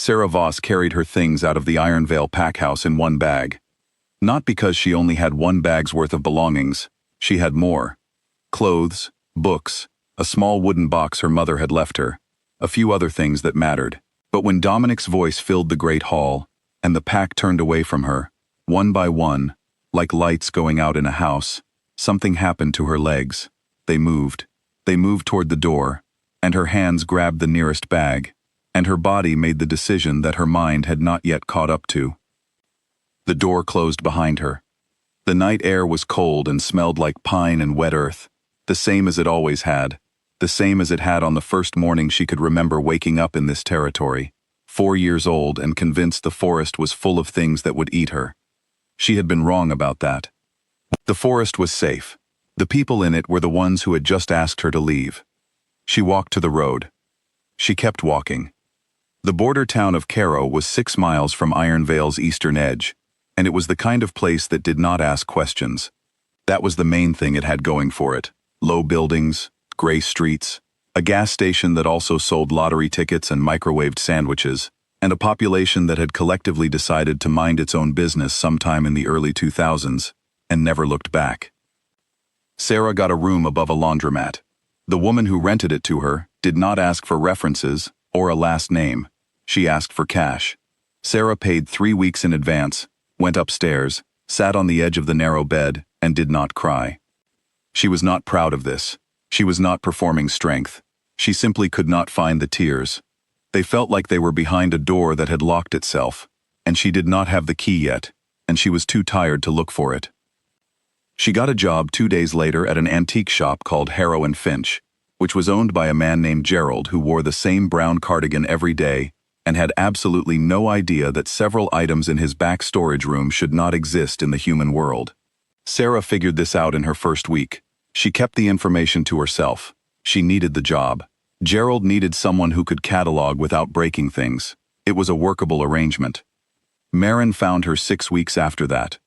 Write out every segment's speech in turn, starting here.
Sera Voss carried her things out of the Ironveil pack house in one bag. Not because she only had one bag's worth of belongings. She had more. Clothes, books, a small wooden box her mother had left her, a few other things that mattered. But when Dominic's voice filled the great hall, and the pack turned away from her, one by one, like lights going out in a house, something happened to her legs. They moved. They moved toward the door, and her hands grabbed the nearest bag, and her body made the decision that her mind had not yet caught up to. The door closed behind her. The night air was cold and smelled like pine and wet earth, the same as it always had, the same as it had on the first morning she could remember waking up in this territory, 4 years old and convinced the forest was full of things that would eat her. She had been wrong about that. The forest was safe. The people in it were the ones who had just asked her to leave. She walked to the road. She kept walking. The border town of Cairo was 6 miles from Ironveil's eastern edge, and it was the kind of place that did not ask questions. That was the main thing it had going for it. Low buildings, gray streets, a gas station that also sold lottery tickets and microwaved sandwiches, and a population that had collectively decided to mind its own business sometime in the early 2000s, and never looked back. Sera got a room above a laundromat. The woman who rented it to her did not ask for references or a last name. She asked for cash. Sera paid 3 weeks in advance, went upstairs, sat on the edge of the narrow bed, and did not cry. She was not proud of this. She was not performing strength. She simply could not find the tears. They felt like they were behind a door that had locked itself, and she did not have the key yet, and she was too tired to look for it. She got a job 2 days later at an antique shop called Harrow & Finch, which was owned by a man named Gerald who wore the same brown cardigan every day and had absolutely no idea that several items in his back storage room should not exist in the human world. Sera figured this out in her first week. She kept the information to herself. She needed the job. Gerald needed someone who could catalog without breaking things. It was a workable arrangement. Marin found her 6 weeks after that.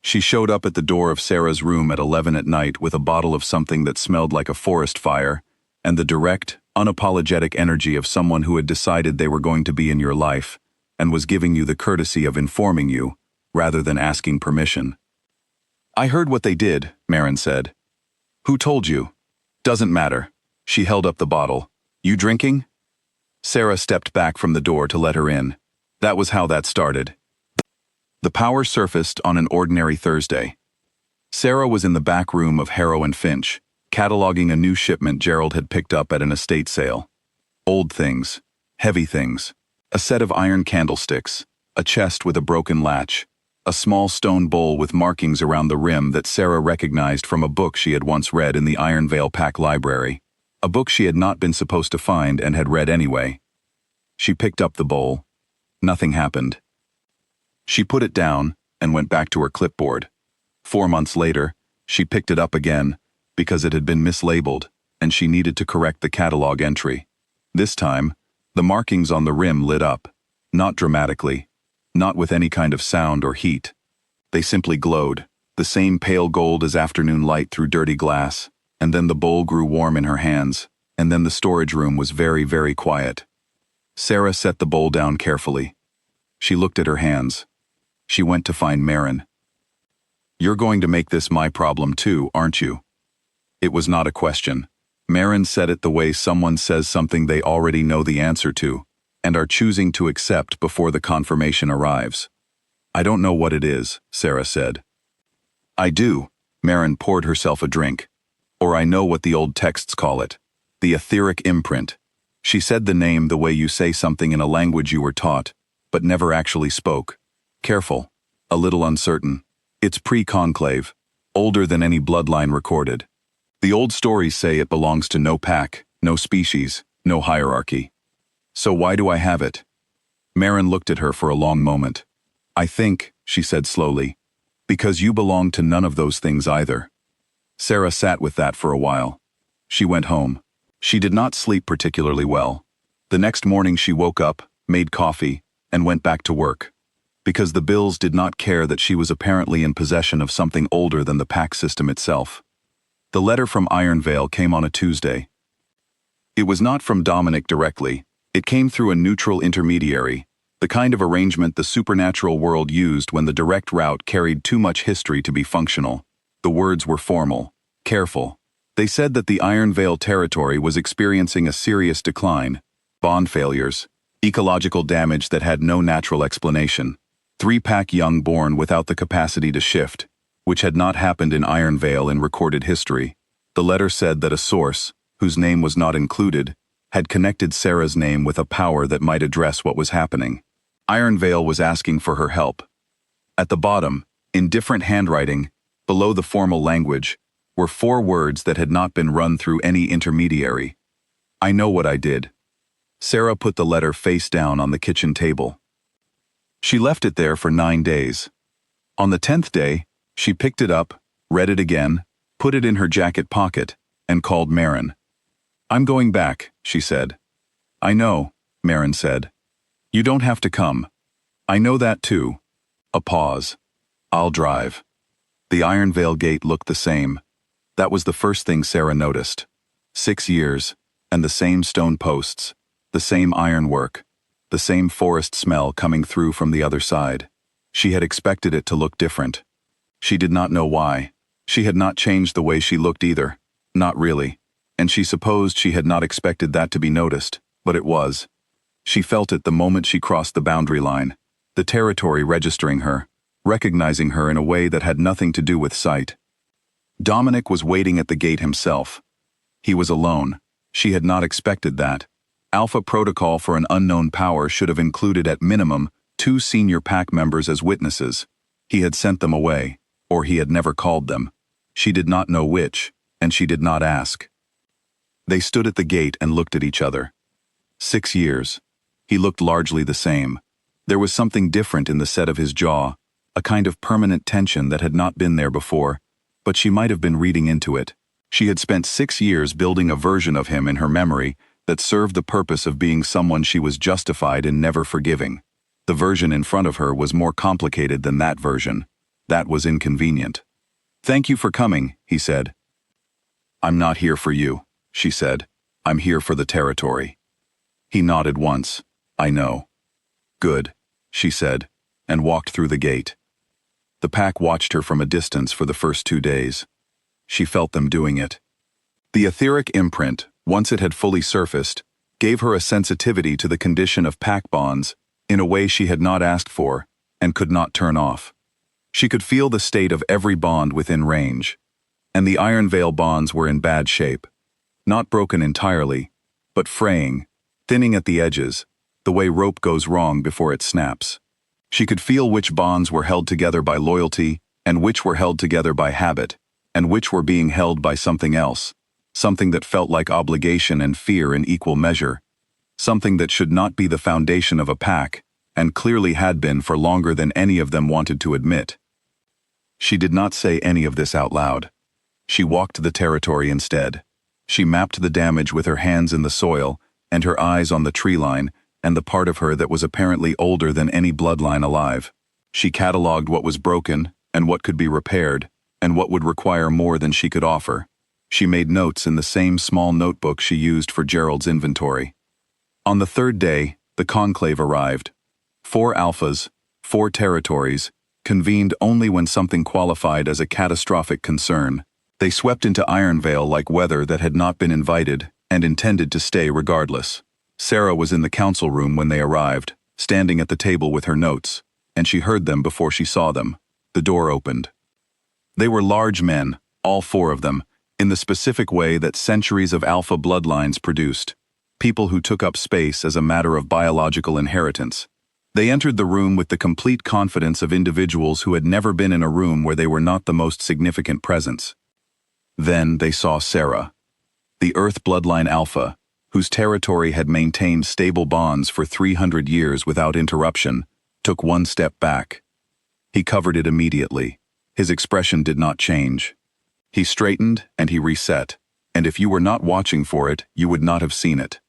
She showed up at the door of Sera's room at 11 at night with a bottle of something that smelled like a forest fire, and the direct, unapologetic energy of someone who had decided they were going to be in your life, and was giving you the courtesy of informing you, rather than asking permission. "I heard what they did," Marin said. "Who told you?" "Doesn't matter." She held up the bottle. "You drinking?" Sera stepped back from the door to let her in. That was how that started. The power surfaced on an ordinary Thursday. Sera was in the back room of Harrow & Finch, cataloging a new shipment Gerald had picked up at an estate sale. Old things, heavy things, a set of iron candlesticks, a chest with a broken latch, a small stone bowl with markings around the rim that Sera recognized from a book she had once read in the Ironveil Pack library, a book she had not been supposed to find and had read anyway. She picked up the bowl. Nothing happened. She put it down and went back to her clipboard. 4 months later, she picked it up again because it had been mislabeled and she needed to correct the catalog entry. This time, the markings on the rim lit up, not dramatically, not with any kind of sound or heat. They simply glowed, the same pale gold as afternoon light through dirty glass, and then the bowl grew warm in her hands, and then the storage room was very, very quiet. Sera set the bowl down carefully. She looked at her hands. She went to find Marin. "You're going to make this my problem too, aren't you?" It was not a question. Marin said it the way someone says something they already know the answer to, and are choosing to accept before the confirmation arrives. "I don't know what it is," Sera said. "I do." Marin poured herself a drink. "Or I know what the old texts call it. The etheric imprint." She said the name the way you say something in a language you were taught, but never actually spoke. Careful, a little uncertain. It's pre-conclave, older than any bloodline recorded. The old stories say it belongs to no pack, no species, no hierarchy. So why do I have it? Marin looked at her for a long moment. "I think," she said slowly, "because you belong to none of those things either." Sera sat with that for a while. She went home. She did not sleep particularly well. The next morning she woke up, made coffee, and went back to work. Because the Bills did not care that she was apparently in possession of something older than the pack system itself. The letter from Ironveil came on a Tuesday. It was not from Dominic directly, It came through a neutral intermediary, the kind of arrangement the supernatural world used when the direct route carried too much history to be functional. The words were formal, careful. They said that the Ironveil territory was experiencing a serious decline, bond failures, ecological damage that had no natural explanation, 3-pack young born without the capacity to shift, which had not happened in Ironveil in recorded history. The letter said that a source, whose name was not included, had connected Sera's name with a power that might address what was happening. Ironveil was asking for her help. At the bottom, in different handwriting, below the formal language, were 4 words that had not been run through any intermediary. I know what I did. Sera put the letter face down on the kitchen table. She left it there for 9 days. On the 10th day, she picked it up, read it again, put it in her jacket pocket, and called Marin. I'm going back, she said. I know, Marin said. You don't have to come. I know that too. A pause. I'll drive. The Ironveil gate looked the same. That was the first thing Sera noticed. 6 years, and the same stone posts, the same ironwork, the same forest smell coming through from the other side. She had expected it to look different. She did not know why. She had not changed the way she looked either. Not really. And she supposed she had not expected that to be noticed, but it was. She felt it the moment she crossed the boundary line, the territory registering her, recognizing her in a way that had nothing to do with sight. Dominic was waiting at the gate himself. He was alone. She had not expected that. Alpha protocol for an unknown power should have included at minimum 2 senior pack members as witnesses. He had sent them away, or he had never called them. She did not know which, and she did not ask. They stood at the gate and looked at each other. 6 years. He looked largely the same. There was something different in the set of his jaw, a kind of permanent tension that had not been there before, but she might have been reading into it. She had spent 6 years building a version of him in her memory that served the purpose of being someone she was justified in never forgiving. The version in front of her was more complicated than that version. That was inconvenient. Thank you for coming, he said. I'm not here for you, she said. I'm here for the territory. He nodded once. I know. Good, she said, and walked through the gate. The pack watched her from a distance for the first 2 days. She felt them doing it. The etheric imprint, once it had fully surfaced, gave her a sensitivity to the condition of pack bonds in a way she had not asked for and could not turn off. She could feel the state of every bond within range, and the Ironveil bonds were in bad shape. Not broken entirely, but fraying, thinning at the edges, the way rope goes wrong before it snaps. She could feel which bonds were held together by loyalty, and which were held together by habit, and which were being held by something else, something that felt like obligation and fear in equal measure, something that should not be the foundation of a pack, and clearly had been for longer than any of them wanted to admit. She did not say any of this out loud. She walked the territory instead. She mapped the damage with her hands in the soil, and her eyes on the tree line, and the part of her that was apparently older than any bloodline alive. She catalogued what was broken, and what could be repaired, and what would require more than she could offer. She made notes in the same small notebook she used for Gerald's inventory. On the 3rd day, the conclave arrived. 4 alphas, 4 territories, convened only when something qualified as a catastrophic concern. They swept into Ironveil like weather that had not been invited and intended to stay regardless. Sera was in the council room when they arrived, standing at the table with her notes, and she heard them before she saw them. The door opened. They were large men, all 4 of them, in the specific way that centuries of alpha bloodlines produced. People who took up space as a matter of biological inheritance. They entered the room with the complete confidence of individuals who had never been in a room where they were not the most significant presence. Then they saw Sera, the Earth Bloodline Alpha, whose territory had maintained stable bonds for 300 years without interruption, took one step back. He covered it immediately. His expression did not change. He straightened and he reset, and if you were not watching for it, you would not have seen it.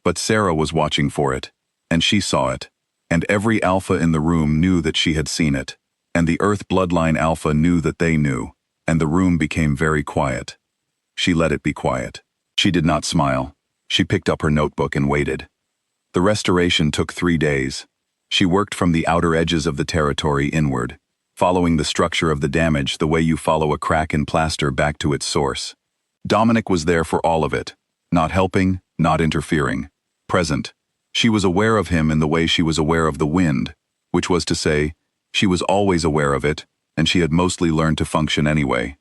But Sera was watching for it, and she saw it, and every alpha in the room knew that she had seen it, and the Earth Bloodline Alpha knew that they knew, and the room became very quiet. She let it be quiet. She did not smile. She picked up her notebook and waited. The restoration took 3 days. She worked from the outer edges of the territory inward, following the structure of the damage the way you follow a crack in plaster back to its source. Dominic was there for all of it, not helping, not interfering, present. She was aware of him in the way she was aware of the wind, which was to say, she was always aware of it, and she had mostly learned to function anyway.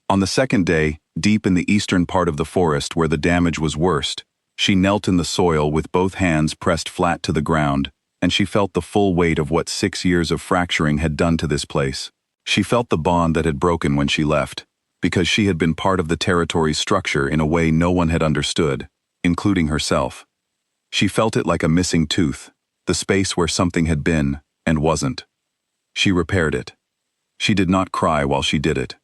On the second day, deep in the eastern part of the forest where the damage was worst, she knelt in the soil with both hands pressed flat to the ground, and she felt the full weight of what 6 years of fracturing had done to this place. She felt the bond that had broken when she left, because she had been part of the territory's structure in a way no one had understood, including herself. She felt it like a missing tooth, the space where something had been and wasn't. She repaired it. She did not cry while she did it.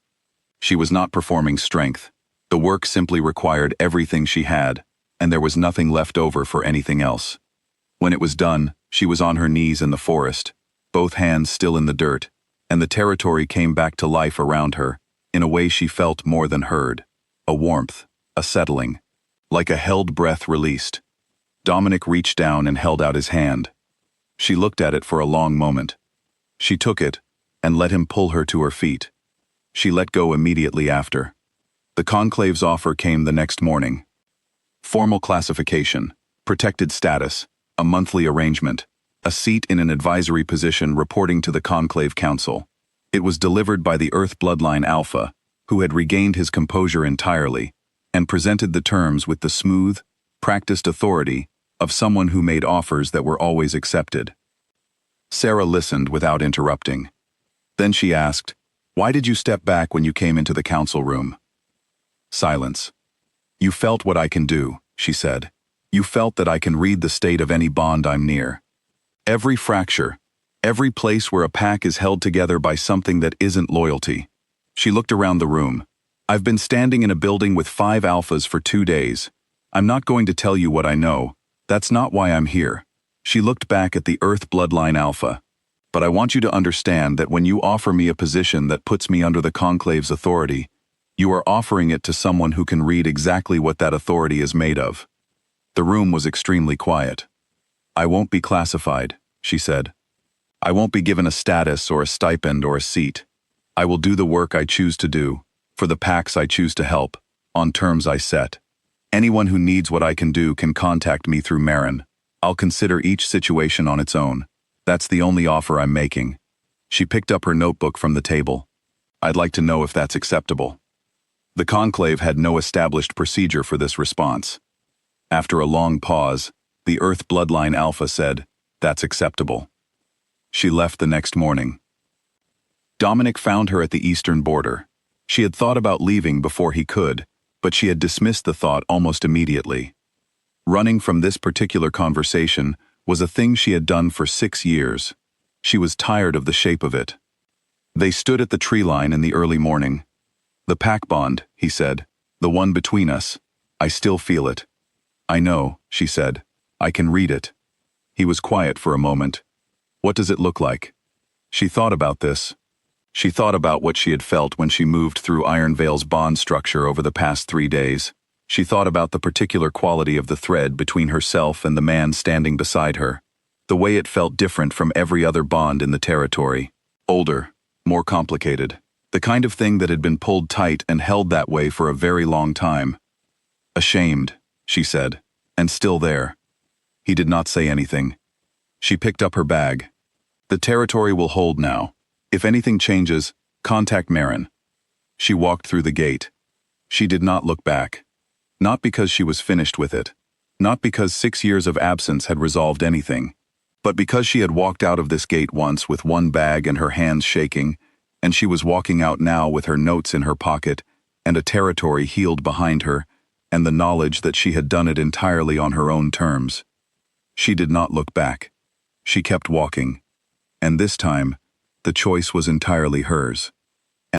She was not performing strength. The work simply required everything she had, and there was nothing left over for anything else. When it was done, she was on her knees in the forest, both hands still in the dirt, and the territory came back to life around her, in a way she felt more than heard. A warmth, a settling, like a held breath released. Dominic reached down and held out his hand. She looked at it for a long moment. She took it, and let him pull her to her feet. She let go immediately after. The conclave's offer came the next morning. Formal classification, protected status, a monthly arrangement, a seat in an advisory position reporting to the Conclave Council. It was delivered by the Earth Bloodline Alpha, who had regained his composure entirely, and presented the terms with the smooth, practiced authority of someone who made offers that were always accepted. Sera listened without interrupting. Then she asked, "Why did you step back when you came into the council room?" Silence. "You felt what I can do," she said. "You felt that I can read the state of any bond I'm near. Every fracture, every place where a pack is held together by something that isn't loyalty." She looked around the room. "I've been standing in a building with 5 alphas for 2 days. I'm not going to tell you what I know. That's not why I'm here." She looked back at the Earth Bloodline Alpha. "But I want you to understand that when you offer me a position that puts me under the Conclave's authority, you are offering it to someone who can read exactly what that authority is made of." The room was extremely quiet. "I won't be classified," she said. "I won't be given a status or a stipend or a seat. I will do the work I choose to do, for the packs I choose to help, on terms I set. Anyone who needs what I can do can contact me through Marin. I'll consider each situation on its own. That's the only offer I'm making." She picked up her notebook from the table. "I'd like to know if that's acceptable." The Conclave had no established procedure for this response. After a long pause, the Earth Bloodline Alpha said, "That's acceptable." She left the next morning. Dominic found her at the eastern border. She had thought about leaving before he could, but she had dismissed the thought almost immediately. Running from this particular conversation was a thing she had done for 6 years. She was tired of the shape of it. They stood at the tree line in the early morning. "The pack bond," he said, "the one between us. I still feel it." "I know," she said. "I can read it." He was quiet for a moment. "What does it look like?" She thought about this. She thought about what she had felt when she moved through Ironveil's bond structure over the past 3 days. She thought about the particular quality of the thread between herself and the man standing beside her. The way it felt different from every other bond in the territory. Older, more complicated. The kind of thing that had been pulled tight and held that way for a very long time. "Ashamed," she said, "and still there." He did not say anything. She picked up her bag. "The territory will hold now. If anything changes, contact Marin." She walked through the gate. She did not look back. Not because she was finished with it. Not because 6 years of absence had resolved anything. But because she had walked out of this gate once with one bag and her hands shaking, and she was walking out now with her notes in her pocket, and a territory healed behind her, and the knowledge that she had done it entirely on her own terms. She did not look back. She kept walking. And this time, the choice was entirely hers.